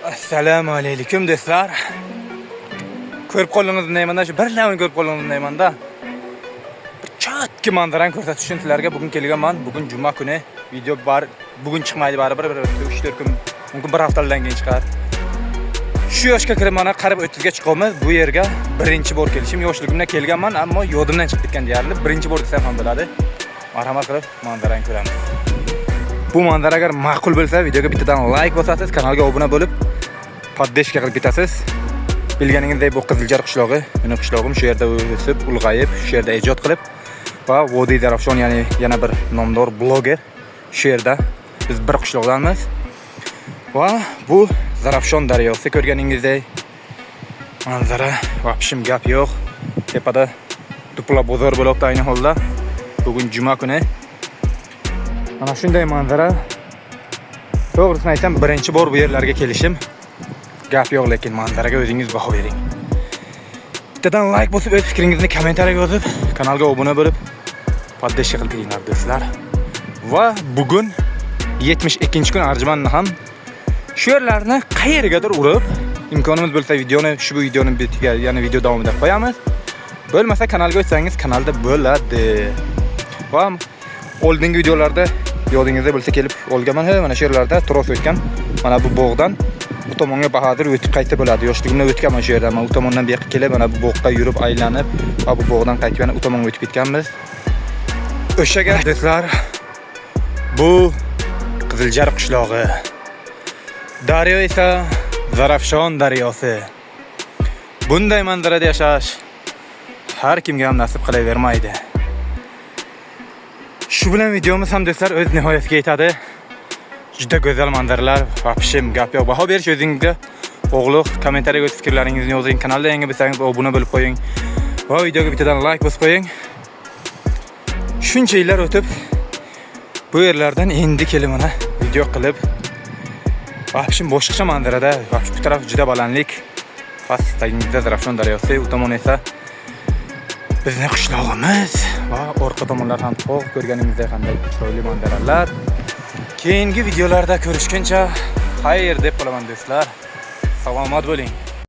Assalomu alaykum do'stlar. Ko'rib qo'lingizni deyman-da, shu birlamini ko'rib qo'lingizni deyman-da. Chatki manzarani ko'rsatish uchun sizlarga bugun kelganman. Bugun juma kuni. Video bor, bugun chiqmaydi baribir, 3-4 kun, mumkin bir haftadan keyin chiqar. Shu yoshga kirib mana qarib 30ga chiqamiz. Bu yerga birinchi bor kelishim. Yoshligimda kelganman, ammo yodimdan chiqib ketgan deyarli. Birinchi bor desam ham bo'ladi. Marhamat qilib manzarani ko'ramiz. Bu manzara agar ma'qul bo'lsa, videoga bittadan like bosasiz, kanalga obuna bo'lib, poddeşka qilib ketasiz. Bilganingizdek bu Qiziljar qishlog'i, meni qishlog'im shu yerda o'sib, ulg'ayib, shu yerda ijod qilib va Vodiy Zarafshon, ya'ni yana bir nomdor bloger shu yerda biz bir qishloqdanmiz. Va bu Zarafshon daryosi ko'rganingizdek manzara, vapshim gap yo'q. Tepada dupla bozor bo'libdi ayni holda. Bugun juma kuni. Mana shunday manzara. To'g'risini aytsam, birinchi bor bu yerlarga kelishim. Gap yo'q, lekin manzaraga o'zingiz baho bering. Bittadan like bosib, o'z fikringizni kommentariyaga yozib, kanalga obuna bo'lib, poddeşka qilib ketinglar do'stlar. Va bugun 72-kun Arjumanni ham shu yerlarni qayergadir urib, imkonimiz bo'lsa shu videoni bitiga, ya'ni video davomida qo'yamiz. Bo'lmasa kanalga o'tsangiz, kanalda bo'ladi. Va oldingi videolarda yodingizda bo'lsa kelib olganman, mana shu yerlarda tros o'tgan. Mana bu bog'dan bu tomonga Bahodir o'tib qaytib bo'ladi. Yoshligimda o'tganman shu yerdan. Men u tomondan bu yoqqa kelib, mana bu bog'ga yurib aylanib, va bu bog'dan qaytib yana u tomonga o'tib ketganmiz. O'shaga do'stlar, bu Qiziljar qishlog'i. Daryo esa Zarafshon daryosi. Bunday manzarada yashash har kimga ham nasib qilavermaydi. Shu bilan videomiz ham do'stlar o'z nihoyasiga yetadi. Juda go'zal manzaralar, vapshim gap yo'q. Baho berish o'zingizga bog'liq. Kommentariyaga o'z fikrlaringizni yozing. Kanalda yangi bo'lsangiz obuna bo'lib qo'ying. Va videoga bittadan like bosib qo'ying. Shuncha yillar o'tib bu yerlardan endi kelib mana video qilib, vapshim boshqacha manzarada, vapshim bu taraf juda balandlik. Pastda Zarafshon daryosi, u tomon esa bizning qishlog'imiz va orqa tomonlar ham tog', ko'rganingizdek qanday chiroyli manzaralar. Keyingi videolarda ko'rishguncha xayr deb qolaman do'stlar. Salomat bo'ling.